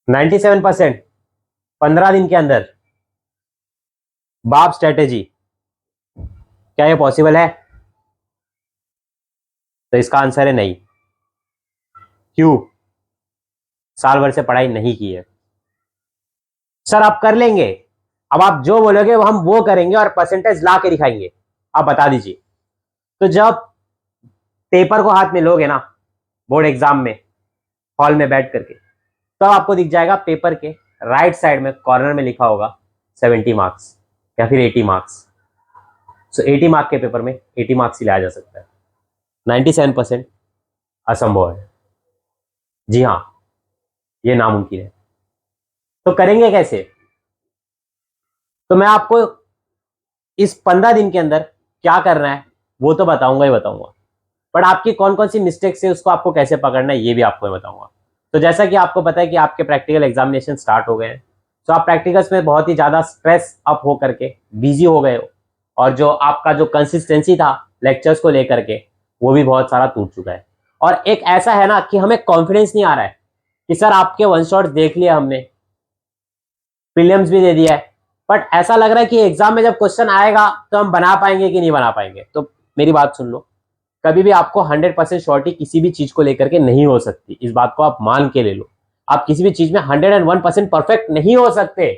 97%, 15 दिन के अंदर। बाप स्ट्रेटेजी, क्या ये पॉसिबल है? तो इसका आंसर है नहीं। क्यों? साल भर से पढ़ाई नहीं की है। सर आप कर लेंगे, अब आप जो बोलोगे हम वो करेंगे और परसेंटेज ला के दिखाएंगे। आप बता दीजिए। तो जब पेपर को हाथ में लोगे ना, बोर्ड एग्जाम में हॉल में बैठ करके, तब आपको दिख जाएगा पेपर के राइट साइड में कॉर्नर में लिखा होगा 70 मार्क्स या फिर 80 मार्क्स। सो 80 मार्क के पेपर में 80 मार्क्स ही लाया जा सकता है। 97% असंभव है। जी हाँ, ये नामुमकिन है। तो करेंगे कैसे? तो मैं आपको इस 15 दिन के अंदर क्या करना है वो तो बताऊंगा ही बताऊंगा, बट आपकी कौन कौन सी मिस्टेक्स है उसको आपको कैसे पकड़ना है ये भी आपको बताऊंगा। तो जैसा कि आपको पता है कि आपके प्रैक्टिकल एग्जामिनेशन स्टार्ट हो गए हैं, तो आप प्रैक्टिकल्स में बहुत ही ज़्यादा स्ट्रेस अप हो करके बिजी हो गए हो, और जो आपका जो कंसिस्टेंसी था लेक्चर्स को लेकर के वो भी बहुत सारा टूट चुका है। और एक ऐसा है ना कि हमें कॉन्फिडेंस नहीं आ रहा है कि सर आपके वन शॉट देख लिया हमने, प्रीलिम्स भी दे दिया है, बट ऐसा लग रहा है कि एग्जाम में जब क्वेश्चन आएगा तो हम बना पाएंगे कि नहीं बना पाएंगे। तो मेरी बात सुन लो, कभी भी आपको 100% श्योरिटी किसी भी चीज को लेकर के नहीं हो सकती। इस बात को आप मान के ले लो, आप किसी भी चीज में 101% परफेक्ट नहीं हो सकते।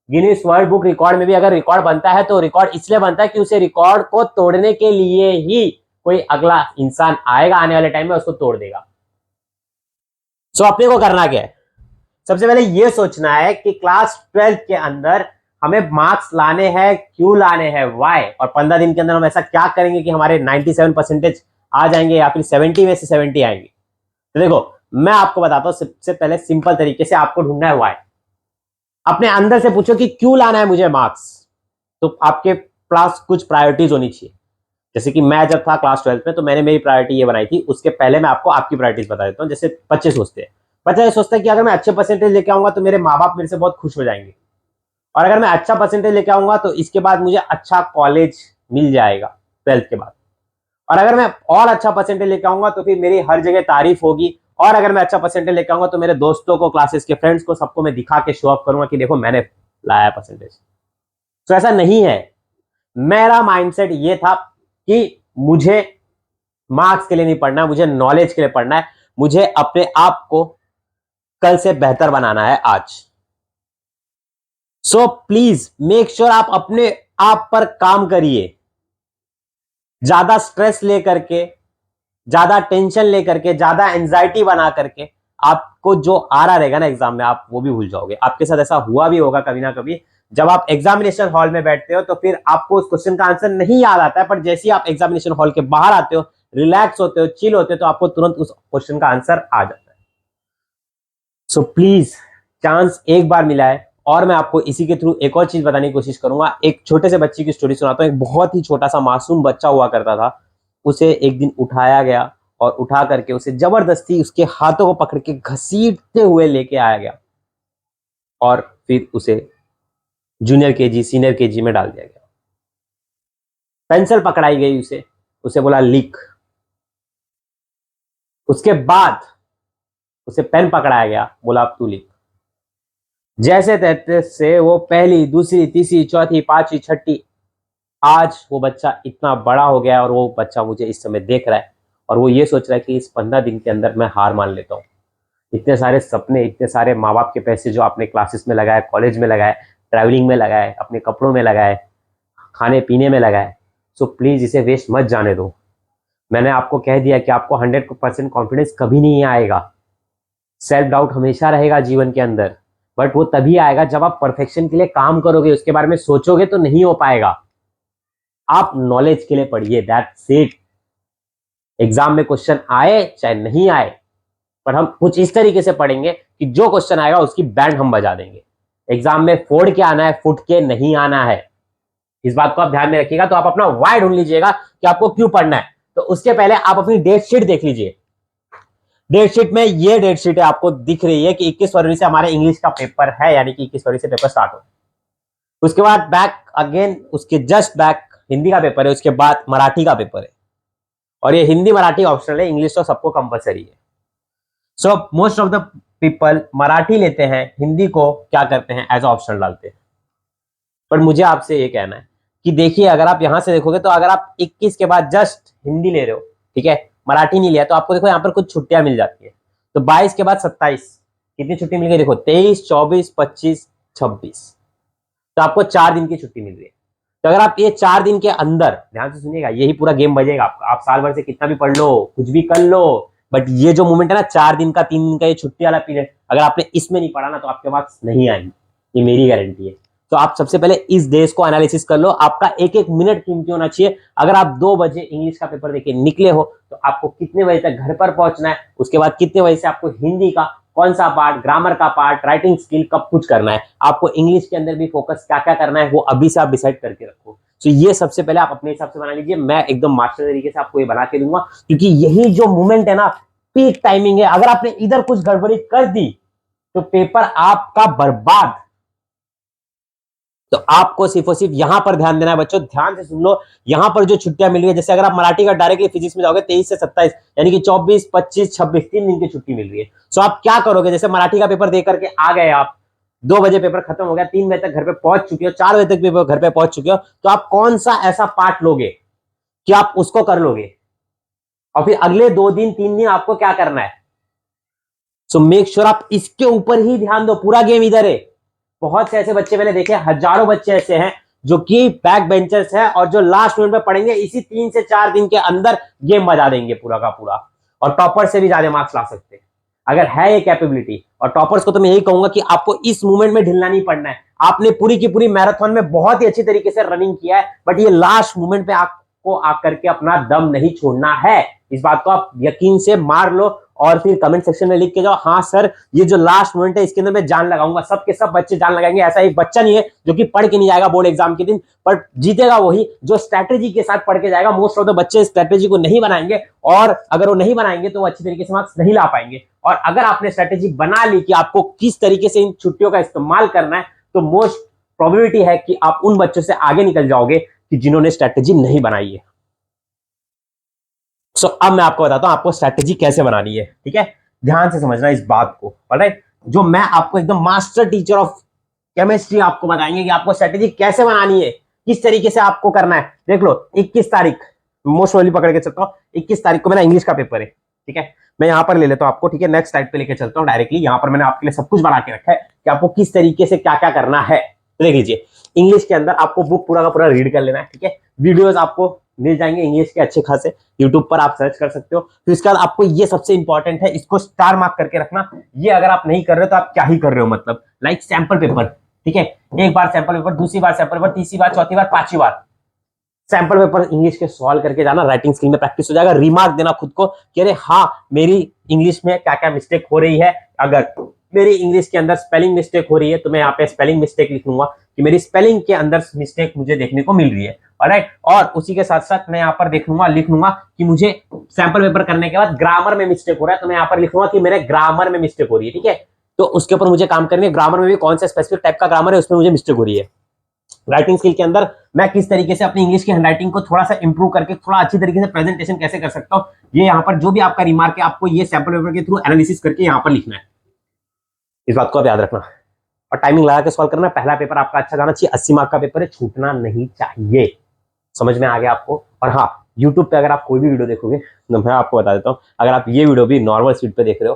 गिनीज वर्ल्ड बुक रिकॉर्ड में भी अगर रिकॉर्ड बनता है तो रिकॉर्ड इसलिए बनता है कि उसे रिकॉर्ड को तोड़ने के लिए ही कोई अगला इंसान आएगा, आने वाले टाइम में उसको तोड़ देगा। सो अपने को करना क्या है? सबसे पहले यह सोचना है कि क्लास 12 के अंदर हमें मार्क्स लाने हैं, क्यों लाने हैं, वाई, और 15 दिन के अंदर हम ऐसा क्या करेंगे कि हमारे 97% आ जाएंगे या फिर 70 में से 70 आएंगे। तो देखो मैं आपको बताता हूं, सबसे पहले सिंपल तरीके से आपको ढूंढना है वाई। अपने अंदर से पूछो कि क्यों लाना है मुझे मार्क्स। तो आपके पास कुछ प्रायोरिटीज होनी चाहिए। जैसे कि मैं जब था क्लास 12 में तो मैंने मेरी प्रायोरिटी ये बनाई थी, उसके पहले मैं आपको आपकी प्रायोरिटीज बता देता हूँ। जैसे बच्चे सोचते हैं, बच्चा ये सोचता है कि अगर मैं अच्छे परसेंटेज लेके आऊंगा तो मेरे माँ बाप मेरे से बहुत खुश हो जाएंगे, और अगर मैं अच्छा परसेंटेज लेके आऊंगा तो इसके बाद मुझे अच्छा कॉलेज मिल जाएगा 12th के बाद, और अगर मैं और अच्छा परसेंटेज लेके आऊंगा तो फिर मेरी हर जगह तारीफ होगी, और अगर मैं अच्छा परसेंटेज लेके आऊंगा तो मेरे दोस्तों को, क्लासेस के फ्रेंड्स को, सबको मैं दिखा के शो ऑफ करूंगा कि देखो मैंने लाया परसेंटेज। तो ऐसा नहीं है। मेरा माइंडसेट ये था कि मुझे मार्क्स के लिए नहीं पढ़ना, मुझे नॉलेज के लिए पढ़ना है, मुझे अपने आप को कल से बेहतर बनाना है आज। सो प्लीज मेक श्योर आप अपने आप पर काम करिए। ज्यादा स्ट्रेस लेकर के, ज्यादा टेंशन लेकर के, ज्यादा एंजाइटी बना करके आपको जो आ रहा रहेगा ना एग्जाम में, आप वो भी भूल जाओगे। आपके साथ ऐसा हुआ भी होगा कभी ना कभी, जब आप एग्जामिनेशन हॉल में बैठते हो तो फिर आपको उस क्वेश्चन का आंसर नहीं याद आता है, पर जैसे ही आप एग्जामिनेशन हॉल के बाहर आते हो, रिलैक्स होते हो, चिल होते हो, तो आपको तुरंत उस क्वेश्चन का आंसर आ जाता है। सो प्लीज, चांस एक बार मिला है, और मैं आपको इसी के थ्रू एक और चीज बताने की कोशिश करूंगा। एक छोटे से बच्चे की स्टोरी सुनाता हूं। एक बहुत ही छोटा सा मासूम बच्चा हुआ करता था। उसे एक दिन उठाया गया और उठा करके उसे जबरदस्ती उसके हाथों को पकड़ के घसीटते हुए लेके आया गया, और फिर उसे जूनियर केजी, सीनियर केजी में डाल दिया गया। पेंसिल पकड़ाई गई उसे, उसे बोला लिख। उसके बाद उसे पेन पकड़ाया गया, बोला अब तू लिख। जैसे तैसे से वो पहली, दूसरी, तीसरी, चौथी, पांचवी, छठी, आज वो बच्चा इतना बड़ा हो गया और वो बच्चा मुझे इस समय देख रहा है, और वो ये सोच रहा है कि इस 15 दिन के अंदर मैं हार मान लेता हूँ। इतने सारे सपने, इतने सारे माँ बाप के पैसे जो आपने क्लासेस में लगाए, कॉलेज में लगाए, ट्रैवलिंग में लगाए, अपने कपड़ों में लगाए, खाने पीने में लगाए, सो प्लीज इसे वेस्ट मत जाने दो। मैंने आपको कह दिया कि आपको 100% कॉन्फिडेंस कभी नहीं आएगा। सेल्फ डाउट हमेशा रहेगा जीवन के अंदर, बट वो तभी आएगा जब आप परफेक्शन के लिए काम करोगे, उसके बारे में सोचोगे तो नहीं हो पाएगा। आप नॉलेज के लिए पढ़िए, दैट्स इट। एग्जाम में क्वेश्चन आए चाहे नहीं आए, पर हम कुछ इस तरीके से पढ़ेंगे कि जो क्वेश्चन आएगा उसकी बैंड हम बजा देंगे। एग्जाम में फोड़ के आना है, फुट के नहीं आना है। इस बात को आप ध्यान में रखिएगा। तो आप अपना वाई ढूंढ लीजिएगा कि आपको क्यों पढ़ना है। तो उसके पहले आप अपनी डेट शीट देख लीजिए। डेट शीट में ये डेट शीट है, आपको दिख रही है कि 21 फरवरी से हमारे इंग्लिश का पेपर है, यानी कि 21 फरवरी से पेपर स्टार्ट हो। उसके बाद बैक अगेन, उसके जस्ट बैक हिंदी का पेपर है, उसके बाद मराठी का पेपर है, और ये हिंदी मराठी ऑप्शनल है, इंग्लिश तो सबको कंपलसरी है। So most of the people Marathi लेते हैं, हिंदी को क्या करते हैं एज ऑप्शनल डालते हैं। पर मुझे आपसे ये कहना है कि देखिए, अगर आप यहां से देखोगे तो अगर आप 21 के बाद जस्ट हिंदी ले रहे हो, ठीक है, मराठी नहीं लिया, तो आपको देखो यहाँ पर कुछ छुट्टियां मिल जाती है। तो 22 के बाद 27 कितनी छुट्टी मिल गई, देखो 23, 24, 25, 26, तो आपको 4 दिन की छुट्टी मिल रही है। तो अगर आप ये 4 दिन के अंदर, ध्यान से सुनिएगा, यही पूरा गेम बजेगा आपका, आप साल भर से कितना भी पढ़ लो, कुछ भी कर लो, बट ये जो मोमेंट है ना 4 दिन का, 3 दिन का, ये छुट्टी वाला पीरियड, अगर आपने इसमें नहीं पढ़ा ना तो आपके मार्क्स नहीं आएंगे, ये मेरी गारंटी है। तो आप सबसे पहले इस देश को एनालिसिस कर लो, आपका एक एक मिनट कीमती होना चाहिए। अगर आप 2 बजे इंग्लिश का पेपर देके निकले हो तो आपको कितने बजे तक घर पर पहुंचना है, उसके बाद कितने बजे से आपको हिंदी का कौन सा पार्ट, ग्रामर का पार्ट, राइटिंग स्किल, कब कुछ करना है, आपको इंग्लिश के अंदर भी फोकस क्या क्या करना है, वो अभी से आप डिसाइड करके रखो। तो ये सबसे पहले आप अपने हिसाब से बना लीजिए, मैं एकदम मास्टर तरीके से आपको ये बना के दूंगा, क्योंकि यही जो मोमेंट है ना, पीक टाइमिंग है। अगर आपने इधर कुछ गड़बड़ी कर दी तो पेपर आपका बर्बाद। तो आपको सिर्फ और सिर्फ यहां पर ध्यान देना है बच्चों, ध्यान से सुन लो। यहां पर जो छुट्टियां मिल रही है, जैसे अगर आप मराठी का डायरेक्टली फिजिक्स में जाओगे 23 से 27, यानी कि 24, 25, 26, 3 दिन की छुट्टी मिल रही है। सो आप क्या करोगे, जैसे मराठी का पेपर देकर के आ गए आप, 2 बजे पेपर खत्म हो गया, 3 बजे तक घर पे पहुंच चुके हो, 4 बजे तक पेपर घर पे पहुंच चुके हो, तो आप कौन सा ऐसा पार्ट लोगे कि आप उसको कर लोगे, और फिर अगले 2 दिन 3 दिन आपको क्या करना है। सो मेक श्योर आप इसके ऊपर ही ध्यान दो, पूरा गेम इधर है। बहुत से ऐसे बच्चे मैंने देखे, हजारों बच्चे ऐसे हैं जो कि बैक बेंचर्स हैं और जो लास्ट मिनट में पढ़ेंगे, इसी 3 से 4 दिन के अंदर गेम बजा देंगे पूरा का पूरा, और टॉपर से भी ज्यादा मार्क्स ला सकते हैं अगर है ये कैपेबिलिटी। और टॉपर्स को तो मैं यही कहूंगा कि आपको इस मूवमेंट में ढिलना नहीं पड़ना है। आपने पूरी की पूरी मैराथन में बहुत ही अच्छी तरीके से रनिंग किया है, बट ये लास्ट मूवमेंट पे आपको आकर के अपना दम नहीं छोड़ना है। इस बात को आप यकीन से मार लो और फिर कमेंट सेक्शन में लिख के जाओ, हाँ सर ये जो लास्ट मोमेंट है इसके अंदर मैं जान लगाऊंगा। सब के सब बच्चे जान लगाएंगे, ऐसा एक बच्चा नहीं है जो कि पढ़ के नहीं जाएगा बोर्ड एग्जाम के दिन, पर जीतेगा वही जो स्ट्रैटेजी के साथ पढ़ के जाएगा। मोस्ट ऑफ द बच्चे स्ट्रैटेजी को नहीं बनाएंगे, और अगर वो नहीं बनाएंगे तो वो अच्छी तरीके से मार्क्स नहीं ला पाएंगे। और अगर आपने स्ट्रैटेजी बना ली कि आपको किस तरीके से इन छुट्टियों का इस्तेमाल करना है, तो मोस्ट प्रोबेबिलिटी है कि आप उन बच्चों से आगे निकल जाओगे कि जिन्होंने स्ट्रैटेजी नहीं बनाई है। सो अब मैं आपको बताता हूं आपको स्ट्रैटेजी कैसे बनानी है, ठीक है। ध्यान से समझना इस बात को, ऑलराइट। जो मैं आपको एकदम मास्टर टीचर ऑफ केमिस्ट्री आपको बताएंगे कि आपको स्ट्रैटेजी कैसे बनानी है, किस तरीके से आपको करना है। देख लो 21 तारीख मोस्ट वाली पकड़ के चलता हूं, 21 तारीख को मेरा इंग्लिश का पेपर है, ठीक है। मैं यहां पर ले लेता हूं आपको, ठीक है। नेक्स्ट स्लाइड पे लेके चलता हूं डायरेक्टली। यहां पर मैंने आपके लिए सब कुछ बना के रखा है कि आपको किस तरीके से क्या क्या करना है। तो देख लीजिए, इंग्लिश के अंदर आपको बुक पूरा का पूरा रीड कर लेना है, ठीक है। वीडियोस आपको मिल जाएंगे इंग्लिश के अच्छे खासे, यूट्यूब पर आप सर्च कर सकते हो। फिर इसके बाद आपको ये सबसे इंपॉर्टेंट है, इसको स्टार मार्क करके रखना। ये अगर आप नहीं कर रहे हो तो आप क्या ही कर रहे हो, मतलब लाइक सैंपल पेपर, ठीक है। एक बार सैंपल पेपर, दूसरी बार सैंपल पेपर, तीसरी बार, चौथी बार, पांचवी बार सैंपल पेपर इंग्लिश के सॉल्व करके जाना। राइटिंग स्किल में प्रैक्टिस हो जाएगा। रिमार्क देना खुद को कि अरे हाँ मेरी इंग्लिश में क्या क्या मिस्टेक हो रही है। अगर मेरी इंग्लिश के अंदर स्पेलिंग मिस्टेक हो रही है तो मैं यहाँ पे स्पेलिंग मिस्टेक लिख लूंगा कि मेरी स्पेलिंग के अंदर मिस्टेक मुझे देखने को मिल रही है, ऑलराइट। और उसी के साथ साथ मैं यहाँ पर देख लूंगा, लिख लूंगा कि मुझे सैंपल पेपर करने के बाद ग्रामर में मिस्टेक हो रहा है, तो मैं यहाँ पर लिख लूंगा कि मेरे ग्रामर में मिस्टेक हो रही है, ठीक है। तो उसके ऊपर मुझे काम करनी है। ग्रामर में भी कौन सा स्पेसिफिक टाइप का ग्रामर है उसमें मुझे मिस्टेक हो रही है। राइटिंग स्किल के अंदर मैं किस तरीके से अपनी इंग्लिश की हैंडराइटिंग को थोड़ा सा इंप्रूव करके थोड़ा अच्छी तरीके से प्रेजेंटेशन कैसे कर सकता हूं, ये यहाँ पर जो भी आपका रिमार्क है आपको ये सैंपल पेपर के थ्रू एनालिसिस करके यहाँ पर लिखना है। इस बात को आप याद रखना और टाइमिंग लगा के सॉल्व करना। पहला पेपर आपका अच्छा जाना चाहिए, 80 मार्क का पेपर है, छूटना नहीं चाहिए। समझ में आ गया आपको। और हाँ, यूट्यूब पे अगर आप कोई भी वीडियो देखोगे तो मैं आपको बता देता हूँ, अगर आप ये वीडियो भी नॉर्मल स्पीड पे देख रहे हो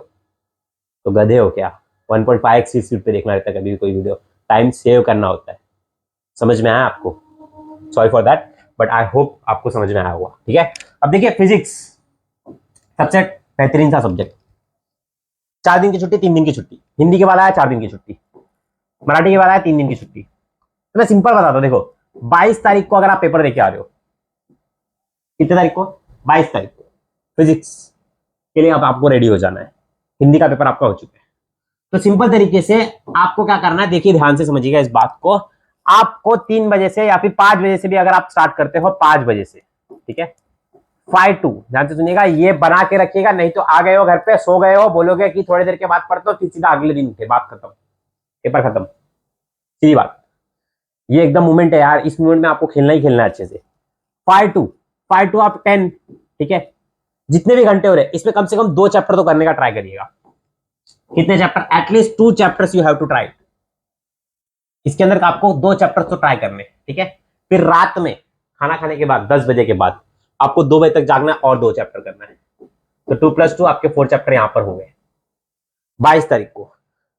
तो गधे हो क्या। 1.5x स्पीड पे देखना रहता है कभी भी कोई वीडियो, टाइम सेव करना होता है। समझ में आया आपको? Sorry for that, but I hope आपको समझ में आया होगा, ठीक है। अब देखिए फिजिक्स सबसे बेहतरीन सा सब्जेक्ट, 4 दिन की छुट्टी, 3 दिन की छुट्टी। हिंदी के बाद आया 4 दिन की छुट्टी, मराठी के बाद आया 3 दिन की छुट्टी। तो मैं सिंपल बताता हूं, देखो 22 तारीख को अगर आप पेपर देके आ रहे हो, कितने तारीख को, 22 तारीख को फिजिक्स के लिए अब आपको रेडी हो जाना है। हिंदी का पेपर आपका हो चुका है। तो सिंपल तरीके से आपको क्या करना है, देखिए ध्यान से समझिएगा इस बात को। आपको 3 बजे से या फिर 5 बजे से भी अगर आप स्टार्ट करते हो, 5 बजे से, ठीक है, 5 to, ध्यान से सुनिएगा, ये बना के रखिएगा। नहीं तो आ गए हो घर पे, सो गए हो, बोलोगे कि थोड़ी देर के बाद पढ़ते हो, फिर सीधा अगले दिन उठे, बात खत्म, पेपर खत्म, सीधी बात। ये एकदम मूवमेंट है यार, इस मूवमेंट में आपको खेलना ही खेलना है अच्छे से। 5 to आप 10, ठीक है, जितने भी घंटे हो रहे इसमें कम से कम 2 चैप्टर तो करने का ट्राई करिएगा। कितने chapter? At least 2 chapters you have to try. इसके अंदर आपको 2 चैप्टर्स तो ट्राई करने, ठीक है। फिर रात में खाना खाने के बाद 10 बजे के बाद आपको 2 बजे तक जागना है और 2 चैप्टर करना है। तो 2 + 2 आपके 4 चैप्टर यहां पर हो गए। 22 तारीख को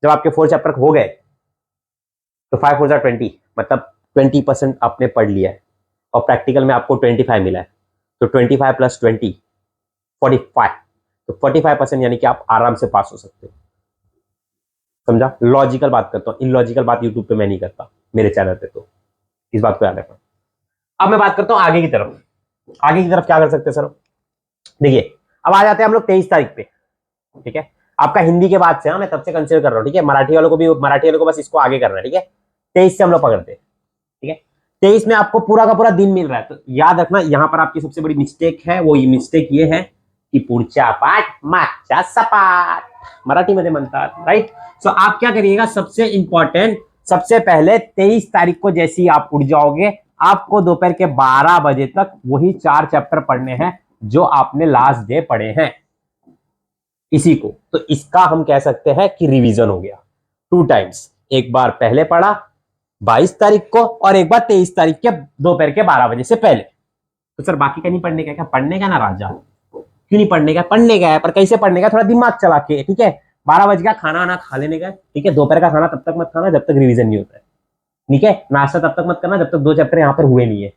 जब आपके 4 चैप्टर हो गए तो 5 4 20, मतलब 20% आपने पढ़ लिया है और प्रैक्टिकल में आपको 25 मिला है। तो 25 + 20 45, तो 45% यानी कि आप आराम से पास हो सकते हो। समझा? लॉजिकल बात करता हूँ, इलॉजिकल बात यूट्यूब पे मैं नहीं करता, मेरे चैनल पे, तो इस बात को याद रखना। अब मैं बात करता हूँ आगे की तरफ। आगे की तरफ क्या कर सकते हैं सर? देखिए अब आ जाते हैं हम लोग 23 तारीख पे, ठीक है। आपका हिंदी के बाद से, हाँ मैं तब से कंसिडर कर रहा हूँ, ठीक है। मराठी वालों को भी, मराठी वालों को बस इसको आगे करना है, ठीक है। 23 से हम लोग पकड़ते हैं, ठीक है। 23 में आपको पूरा का पूरा दिन मिल रहा है, तो याद रखना यहां पर आपकी सबसे बड़ी मिस्टेक है, वो मिस्टेक ये है की पुढचा पाठ मागचा सपाट, मराठी मध्ये म्हणतात, राइट। सो आप क्या करिएगा, सबसे इंपॉर्टेंट, सबसे पहले 23 तारीख को जैसे ही आप उठ जाओगे, आपको दोपहर के 12 बजे तक वही 4 चैप्टर पढ़ने हैं जो आपने लास्ट डे पढ़े हैं, इसी को। तो इसका हम कह सकते हैं कि रिवीजन हो गया 2 टाइम्स। एक बार पहले पढ़ा 22 तारीख को और एक बार 23 तारीख के दोपहर के 12 बजे से पहले। तो सर बाकी का नहीं पढ़ने का? क्या पढ़ने का ना राजा, क्यों नहीं पढ़ने का? पढ़ने का है, पर कैसे पढ़ने का? थोड़ा दिमाग चला के, ठीक है। 12 बजे का खाना आना खा लेने का, ठीक है। दोपहर का खाना तब तक मत खाना जब तक रिवीजन नहीं होता है, ठीक है। नाश्ता तब तक मत करना जब तक 2 चैप्टर यहाँ पर हुए नहीं है।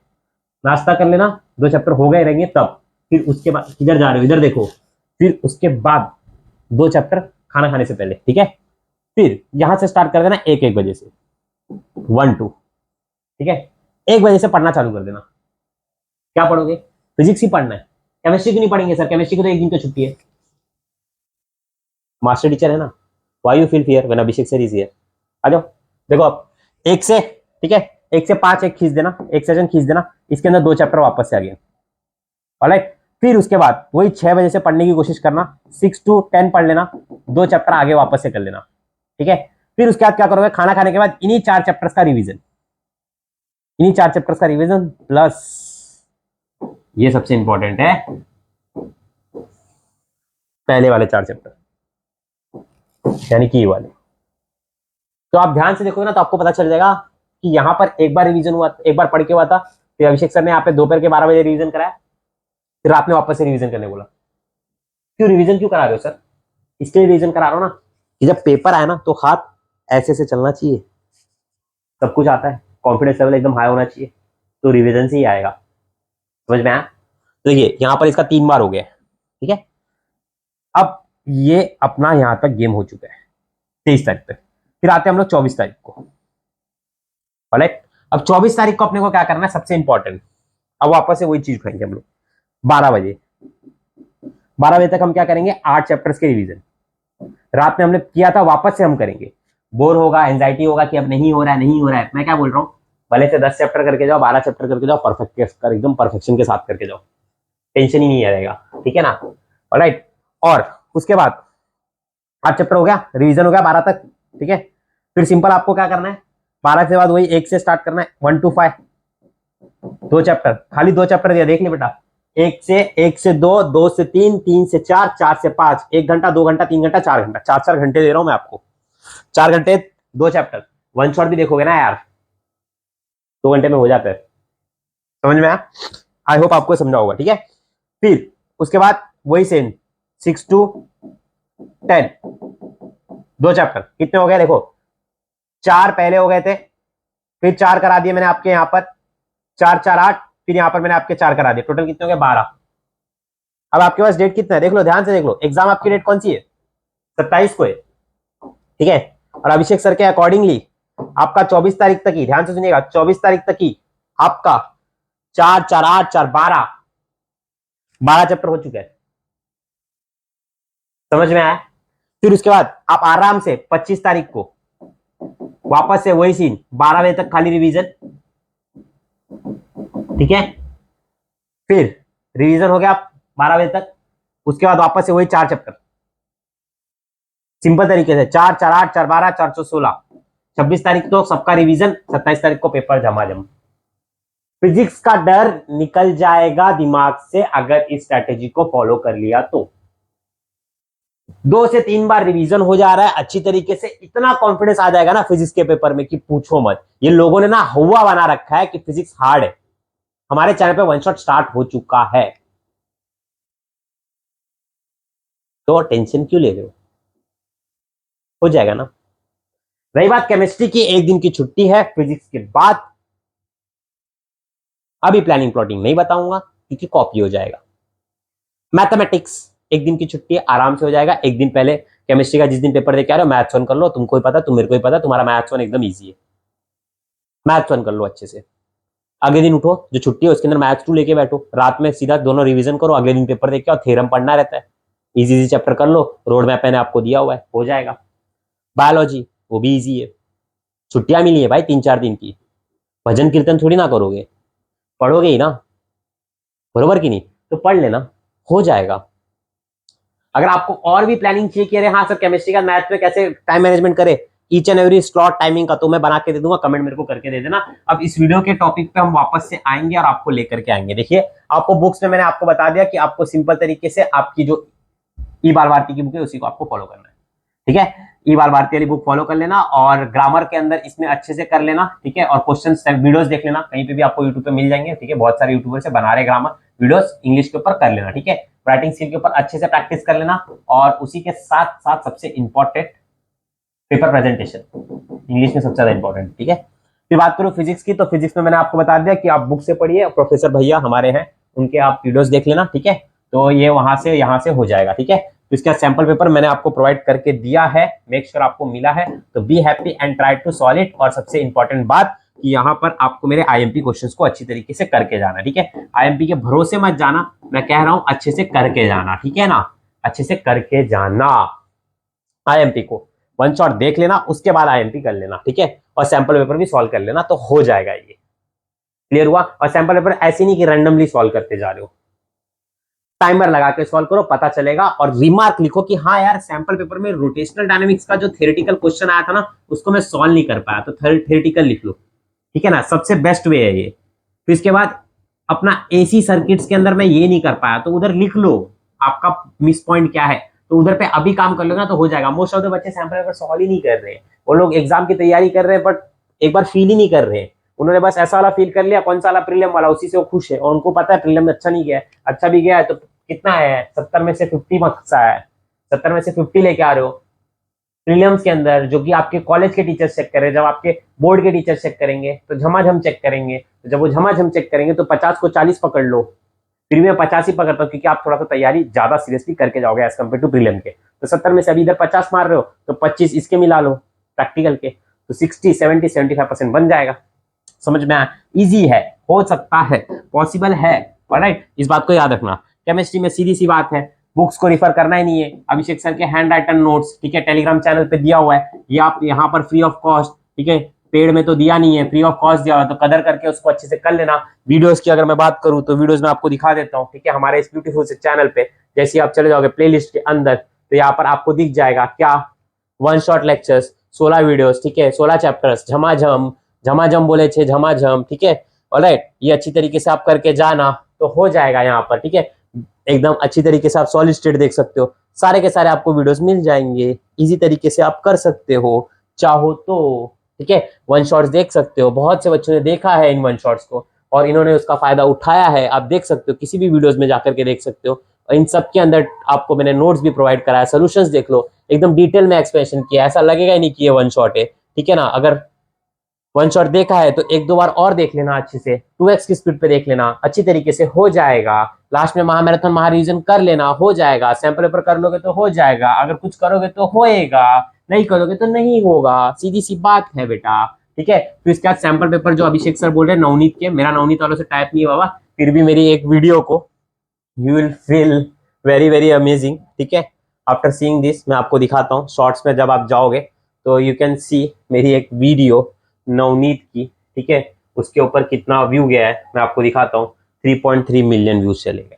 नाश्ता कर लेना, 2 चैप्टर हो गए रहेंगे तब, फिर उसके बाद इधर जा रहे हो, इधर देखो, फिर उसके बाद 2 चैप्टर खाना खाने से पहले, ठीक है। फिर यहां से स्टार्ट कर देना 1 बजे से, 1 2, ठीक है। 1 बजे से पढ़ना चालू कर देना। क्या पढ़ोगे? फिजिक्स ही पढ़ना है। केमिस्ट्री क्यों नहीं पढ़ेंगे सर? केमिस्ट्री की तो 1 दिन तो छुट्टी है। मास्टर टीचर है ना, why you feel fear when Abhishek sir is here? आ जाओ, देखो आप 1 से, ठीक है, 1 से 5 एक खींच देना, एक सेशन खींच देना, इसके अंदर 2 चैप्टर वापस से आ गए, ऑलराइट। फिर उसके बाद वही 6 बजे से पढ़ने की कोशिश करना, 6 to 10 पढ़ लेना, 2 चैप्टर आगे वापस से कर लेना, ठीक है। फिर उसके बाद क्या करोगे? खाना खाने के बाद इन्हीं 4 चैप्टर्स का रिवीजन, इन्हीं 4 चैप्टर्स का रिवीजन प्लस ये सबसे इंपॉर्टेंट है, पहले वाले 4 चैप्टर, यानी कि ये वाले। तो आप ध्यान से देखोगे ना तो आपको पता चल जाएगा कि यहां पर एक बार रिवीजन हुआ, एक बार पढ़ के हुआ था, फिर अभिषेक सर ने यहाँ पे दोपहर के 12 बजे रिवीजन कराया, फिर रात में वापस से रिवीजन करने बोला। क्यों रिवीजन क्यों करा रहे हो सर? इसके लिए रिवीजन करा रहा हूं ना कि जब पेपर आए ना तो हाथ ऐसे से चलना चाहिए, सब कुछ आता है, कॉन्फिडेंस लेवल एकदम हाई होना चाहिए, तो रिवीजन से ही आएगा। समझ में आया? देखिए यहां पर इसका 3 बार हो गया, ठीक है। अब ये अपना यहां तक गेम हो चुका है 23 तारीख तक। फिर आते हैं हम लोग 24 तारीख को, राइट। अब 24 तारीख को अपने को क्या करना है, सबसे इंपॉर्टेंट। अब वापस से वही चीज उठाएंगे हम लोग 12 बजे। 12 बजे तक हम क्या करेंगे? 8 चैप्टर्स के रिवीजन। रात में हमने किया था, वापस से हम करेंगे। बोर होगा, एंजाइटी होगा कि अब नहीं हो रहा है, नहीं हो रहा है। मैं क्या बोल रहा हूँ, भले से 10 चैप्टर करके जाओ, 12 चैप्टर करके जाओ, परफेक्ट कर, एकदम परफेक्शन के साथ करके जाओ, टेंशन ही नहीं रहेगा, ठीक है ना, राइट। और उसके बाद 8 चैप्टर हो गया, रिवीजन हो गया 12 तक, ठीक है। फिर सिंपल आपको क्या करना है, 12 के बाद वही 1 से स्टार्ट करना है, 1 to 5, 2 चैप्टर, खाली 2 चैप्टर दिया, देख ले बेटा। 1 से 2, 2 से 3, 3 से 4, 4 से 5, 1 घंटा, 2 घंटा, 3 घंटा, 4 घंटा, 4 घंटे दे रहा हूं मैं आपको। 4 घंटे 2 चैप्टर, 1 शॉट भी देखोगे ना यार, 2 घंटे में हो जाता है। समझ में आया? आई होप आपको समझा होगा, ठीक है। फिर उसके बाद वही सेम 6 to 10, 2 चैप्टर कितने हो गए देखो, 4 पहले हो गए थे, फिर 4 करा दिए मैंने आपके यहां पर, 4 4 8, फिर यहां पर मैंने आपके 4 करा दिए, टोटल कितने हो गए 12। अब आपके पास डेट कितना है देख लो, ध्यान से देख लो। एग्जाम आपकी डेट कौन सी है? 27 को है, ठीक है। और अभिषेक सर के अकॉर्डिंगली आपका 24 तारीख तक ही, ध्यान से सुनिएगा, 24 तारीख तक ही आपका 4 4 8 4 12 चैप्टर हो चुका है। समझ में आया? फिर उसके बाद आप आराम से 25 तारीख को वापस से वही सीन, 12 बजे तक खाली रिवीजन, ठीक है। फिर रिवीजन हो गया 12 बजे तक, उसके बाद वापस से वही 4 चैप्टर, सिंपल तरीके से 4 4 8 4 12 416। 26 तारीख तो सबका रिवीजन, 27 तारीख को पेपर झमाझम। फिजिक्स का डर निकल जाएगा दिमाग से अगर इस स्ट्रैटेजी को फॉलो कर लिया तो। 2 से 3 बार रिवीजन हो जा रहा है अच्छी तरीके से, इतना कॉन्फिडेंस आ जाएगा ना फिजिक्स के पेपर में कि पूछो मत। ये लोगों ने ना हुआ बना रखा है कि फिजिक्स हार्ड है। हमारे चैनल पे वन शॉट स्टार्ट हो चुका है, तो टेंशन क्यों ले रहे हो जाएगा ना। रही बात केमिस्ट्री की, 1 दिन की छुट्टी है फिजिक्स के बाद। अभी प्लानिंग प्लॉटिंग नहीं बताऊंगा क्योंकि कॉपी हो जाएगा। मैथमेटिक्स 1 दिन की छुट्टी है, आराम से हो जाएगा। 1 दिन पहले केमिस्ट्री का जिस दिन पेपर दे के आ रहे हो मैथ्स वन कर लो, तुमको ही पता, तुम मेरे को ही पता, तुम्हारा मैथ्स वन एकदम ईजी है। मैथ्स वन कर लो अच्छे से। अगले दिन उठो, जो छुट्टी है उसके अंदर मैथ्स टू लेके बैठो, रात में सीधा दोनों रिवीजन करो, अगले दिन पेपर देख के और थ्योरम पढ़ना रहता है। इजी इजी चैप्टर कर लो, रोड मैप मैंने आपको दिया हुआ है, हो जाएगा। बायोलॉजी वो भी इजी है, छुट्टियां मिली है भाई 3-4 दिन की, भजन कीर्तन थोड़ी ना करोगे, पढ़ोगे ही ना, बरोबर की नहीं, तो पढ़ लेना, हो जाएगा। अगर आपको और भी प्लानिंग चाहिए कि अरे हाँ सर केमिस्ट्री का मैथ में कैसे टाइम मैनेजमेंट करे, each and every slot timing का, तो मैं बना के दे दूंगा, कमेंट मेरे को करके दे देना। अब इस वीडियो के टॉपिक पे हम वापस से आएंगे और आपको लेकर के आएंगे। देखिए आपको बुक्स में मैंने आपको बता दिया कि आपको सिंपल तरीके से आपकी जो ई बाल भारती की बुक है उसी को आपको फॉलो करना है, ठीक है। ई बाल भारती वाली बुक फॉलो कर लेना और ग्रामर के अंदर इसमें अच्छे से कर लेना, ठीक है। और क्वेश्चन वीडियोस देख लेना, कहीं पे भी आपको यूट्यूब पे मिल जाएंगे, ठीक है। बहुत सारे यूट्यूबर से बना रहे ग्रामर वीडियोस, इंग्लिश के ऊपर कर लेना, ठीक है। राइटिंग स्किल के ऊपर अच्छे से प्रैक्टिस कर लेना, और उसी के साथ साथ सबसे इंपॉर्टेंट पेपर प्रेजेंटेशन, इंग्लिश में सबसे ज्यादा इंपॉर्टेंट, ठीक है। फिर बात करूं फिजिक्स की, तो फिजिक्स में मैंने आपको बता दिया कि आप बुक से पढ़िए, प्रोफेसर भैया हमारे हैं, उनके आप वीडियोस देख लेना, ठीक है। तो ये वहां से यहाँ से हो जाएगा, ठीक है। तो इसका सैंपल पेपर मैंने आपको प्रोवाइड करके दिया है, मेक श्योर आपको मिला है, तो be happy and try to solve it. और सबसे इंपॉर्टेंट बात कि यहाँ पर आपको मेरे आईएमपी क्वेश्चंस को अच्छी तरीके से करके जाना, ठीक है। आईएमपी के भरोसे मत जाना, मैं कह रहा हूं अच्छे से करके जाना, ठीक है ना, अच्छे से करके जाना। आईएमपी को वन शॉट देख लेना, उसके बाद आईएमपी कर लेना, ठीक है। और सैंपल पेपर भी सॉल्व कर लेना, तो हो जाएगा ये। क्लियर हुआ। और सैंपल पेपर ऐसे नहीं कि रैंडमली सॉल्व करते जा रहे हो, टाइमर लगा के सॉल्व करो, पता चलेगा। और रिमार्क लिखो कि हाँ यार सैंपल पेपर में रोटेशनल डायनामिक्स का जो थ्योरेटिकल क्वेश्चन आया था ना उसको मैं सॉल्व नहीं कर पाया, तो थ्योरेटिकल लिख लो, ठीक है ना, सबसे बेस्ट वे है ये। फिर इसके बाद अपना एसी सर्किट्स के अंदर मैं ये नहीं कर पाया, तो उधर लिख लो आपका मिस पॉइंट क्या है, तो उधर पे अभी काम कर लो ना, तो हो जाएगा। मोस्ट ऑफ द बच्चे सैंपल पेपर सॉल्व ही नहीं कर रहे हैं, वो लोग एग्जाम की तैयारी कर रहे हैं बट एक बार फील ही नहीं कर रहे हैं। उन्होंने बस ऐसा वाला फील कर लिया, कौन सा वाला, प्रीलिम वाला, उसी से वो खुश है, और उनको पता है प्रीलिम में अच्छा नहीं गया है, अच्छा भी गया है तो कितना है, 70 में से 50 मार्क्स आया है, 70 में से 50 लेके आ रहे हो प्रीलिम्स के अंदर, जो कि आपके कॉलेज के टीचर्स चेक करें, जब आपके बोर्ड के टीचर्स चेक करेंगे तो झमाझम चेक करेंगे, तो जब वो झमाझम चेक करेंगे तो 50 को 40 पकड़ लो। फिर मैं 50 ही पकड़ता हूँ क्योंकि आप थोड़ा सा तैयारी ज्यादा सीरियसली करके जाओगे एज कम्पेयर टू प्रीलिम के। तो 70 में से अभी इधर 50 मार रहे हो तो 25 इसके मिला लो प्रैक्टिकल के, तो 60 70 75% बन जाएगा। समझ में आया, इजी है, हो सकता है, पॉसिबल है, ऑलराइट, इस बात को याद रखना। केमिस्ट्री में सीधी सी बात है, बुक्स को रिफर करना ही नहीं है। अभिषेक सर के हैंड राइटन नोट्स, ठीक है, टेलीग्राम चैनल पे दिया हुआ है, ये आप यहाँ पर फ्री ऑफ कॉस्ट, ठीक है, पेड में तो दिया नहीं है, फ्री ऑफ कॉस्ट दिया हुआ है, तो कदर करके उसको अच्छे से कर लेना। वीडियोस की अगर मैं बात करूँ तो वीडियोस में आपको दिखा देता हूँ, ठीक है, हमारे इस ब्यूटीफुल से चैनल पे जैसे आप चले जाओगे प्लेलिस्ट के अंदर, तो यहाँ पर आपको दिख जाएगा क्या, वन शॉट लेक्चर्स 16 वीडियोस, ठीक है, 16 चैप्टर्स, झमाझम, झमाझम बोले छे झमाझम, ठीक है, ऑलराइट, ये अच्छी तरीके से आप करके जाना तो हो जाएगा यहाँ पर, ठीक है। एकदम अच्छी तरीके से आप सॉलिड स्टेट देख सकते हो, सारे के सारे आपको वीडियोस मिल जाएंगे, इजी तरीके से आप कर सकते हो चाहो तो, ठीक है। वन शॉट्स देख सकते हो, बहुत से बच्चों ने देखा है इन वन शॉट्स को और इन्होंने उसका फायदा उठाया है, आप देख सकते हो, किसी भी वीडियोस में जाकर के देख सकते हो। और इन सब के अंदर आपको मैंने नोट्स भी प्रोवाइड कराया, सोल्यूशंस देख लो, एकदम डिटेल में एक्सप्लेनेशन किया, ऐसा लगेगा ही नहीं कि ये वन शॉट है, ठीक है ना। अगर वन शॉट देखा है तो 1-2 बार और देख लेना अच्छे से, 2x की स्पीड पे देख लेना, अच्छी तरीके से हो जाएगा। लास्ट में महामैराथन महारिविजन कर लेना, हो जाएगा। सैंपल पेपर कर लोगे तो हो जाएगा, अगर कुछ करोगे तो होएगा, नहीं करोगे तो नहीं होगा, सीधी सी बात है बेटा, ठीक है। तो इसके बाद सैंपल पेपर जो अभिषेक सर बोल रहे हैं नवनीत के, मेरा नवनीत वालों से टाइप नहीं हुआ, फिर भी मेरी एक वीडियो को you will feel very very amazing, ठीक है। आफ्टर सीइंग दिस मैं आपको दिखाता हूँ शॉर्ट्स में, जब आप जाओगे तो यू कैन सी मेरी एक वीडियो नवनीत की, ठीक है, उसके ऊपर कितना व्यू गया है मैं आपको दिखाता हूँ। 3.3 मिलियन व्यूज चले गए,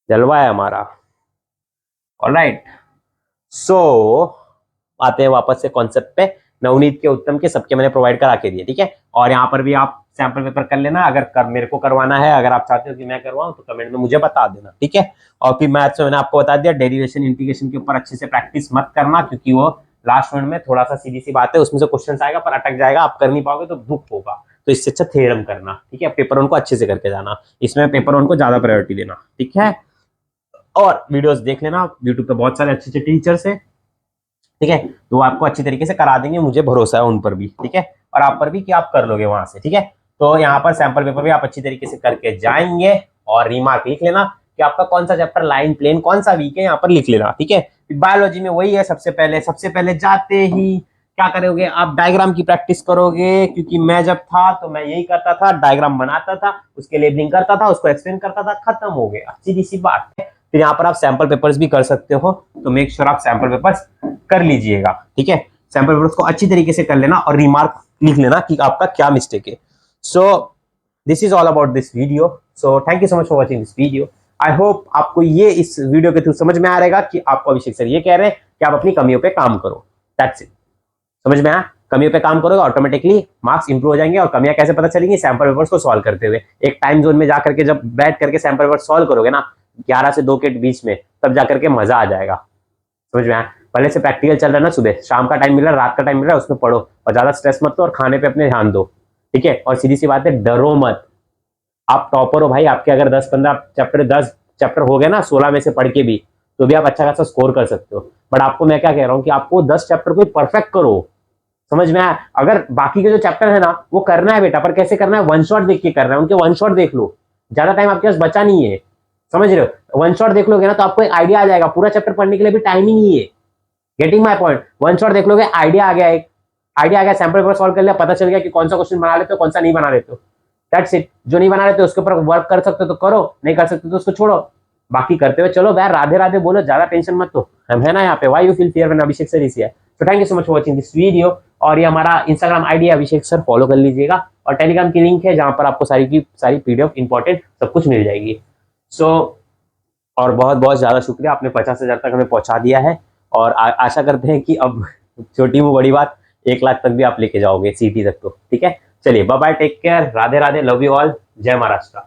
जलवा है हमारा, ऑलराइट। सो आते हैं वापस से कॉन्सेप्ट पे, नवनीत के उत्तम के सबके मैंने प्रोवाइड करा के दिए, ठीक है। और यहाँ पर भी आप सैंपल पेपर कर लेना। मेरे को करवाना है, अगर आप चाहते हो कि मैं करवाऊं तो कमेंट में मुझे बता देना, ठीक है। और फिर मैथ्स में मैंने आपको बता दिया, डेरिवेशन इंटीग्रेशन के ऊपर अच्छे से प्रैक्टिस मत करना, क्योंकि वो लास्ट मिनट में थोड़ा सा सीधी सी बात है, उसमें से क्वेश्चन आएगा पर अटक जाएगा, आप कर नहीं पाओगे तो दुख होगा। तो इससे अच्छा थ्योरम करना, ठीक है। पेपर वन को अच्छे से करके जाना, इसमें पेपर वन को ज्यादा प्रायोरिटी देना, ठीक है। और वीडियोस देख लेना, यूट्यूब पे बहुत सारे अच्छे अच्छे टीचर्स हैं, ठीक है, तो आपको अच्छी तरीके से करा देंगे, मुझे भरोसा है उन पर भी, ठीक है, और आप पर भी कि आप कर लोगे वहां से, ठीक है। तो यहाँ पर सैंपल पेपर भी आप अच्छी तरीके से करके जाएंगे, और रिमार्क लिख लेना कि आपका कौन सा चैप्टर लाइन प्लेन कौन सा वीक है, यहाँ पर लिख लेना, ठीक है। बायोलॉजी में वही है, सबसे पहले जाते ही क्या करोगे आप, डायग्राम की प्रैक्टिस करोगे, क्योंकि मैं जब था तो मैं यही करता था, डायग्राम बनाता था, उसके लेबलिंग करता था, उसको एक्सप्लेन करता था, खत्म हो गया, सीधी सी बात है। फिर यहाँ पर आप सैंपल पेपर्स भी कर सकते हो, तो मेक श्योर आप सैंपल पेपर्स कर लीजिएगा, ठीक है। सैंपल पेपर्स को अच्छी तरीके से कर लेना और रिमार्क लिख लेना कि आपका क्या मिस्टेक है। So this is all about this video. So thank you so much for watching this video. I hope आपको ये इस वीडियो के थ्रू समझ में आ रहेगा कि आपको अभिषेक सर ये कह रहे हैं कि आप अपनी कमियों पे काम करो, दैट्स इट। समझ में आया? कमियों पे काम करोगे ऑटोमेटिकली मार्क्स इंप्रूव हो जाएंगे। और कमियां कैसे पता चलेंगी? सैंपल पेपर्स को सॉल्व करते हुए, एक टाइम जोन में जाकर के जब बैठ करके सैंपल पेपर सॉल्व करोगे ना 11 से 2 के बीच में, तब जाकर के मजा आ जाएगा। समझ में आया? पहले से प्रैक्टिकल चल रहा है ना, सुबह शाम का टाइम मिल रहा है, रात का टाइम मिल रहा है, उसमें पढ़ो और ज्यादा स्ट्रेस मत लो और खाने पे अपने ध्यान दो, ठीक है। और सीधी सी बात है, डरो मत। आप टॉपर हो भाई, आपके अगर 10 चैप्टर हो गए ना 16 में से पढ़ के भी, तो भी आप अच्छा खासा स्कोर कर सकते हो। बट आपको मैं क्या कह रहा हूँ कि आपको 10 चैप्टर को परफेक्ट करो। समझ में आया? अगर बाकी के जो चैप्टर है ना वो करना है बेटा, पर कैसे करना है? वन शॉट देख के करना है, उनके वन शॉट देख लो, ज्यादा टाइम आपके पास बचा नहीं है, समझ रहे हो। वन शॉट देख लोगे ना तो आपको एक आइडिया आ जाएगा, पूरा चैप्टर पढ़ने के लिए भी टाइम ही नहीं है। Getting my point? One shot देख लोगे, आइडिया आ गया, एक आइडिया आ गया, सैंपल पेपर सॉल्व कर लिया, पता चल गया कि कौन सा क्वेश्चन बना लेते हो, कौन सा नहीं बना लेते हो, दैट्स इट। जो नहीं बना लेते उसके ऊपर वर्क कर सकते हो तो करो, नहीं कर सकते तो उसको छोड़ो, बाकी करते हुए चलो यार, राधे राधे बोलो, ज्यादा टेंशन मत लो, हम है ना यहाँ पे। Why you feel fear when Abhishek sir is here. So thank you so much for watching this video. और ये हमारा इंस्टाग्राम आईडी अभिषेक सर, फॉलो कर लीजिएगा, और टेलीग्राम की लिंक है जहां पर आपको सारी की सारी पीडीएफ इंपॉर्टेंट सब कुछ मिल जाएगी। सो और बहुत बहुत ज्यादा शुक्रिया, आपने 50,000 तक हमें पहुंचा दिया है, और आशा करते हैं कि अब छोटी वो बड़ी बात 1 लाख तक भी आप लेके जाओगे सीटी तक, तो ठीक है। चलिए bye bye, take care, Radhe Radhe, love you all, जय महाराष्ट्र।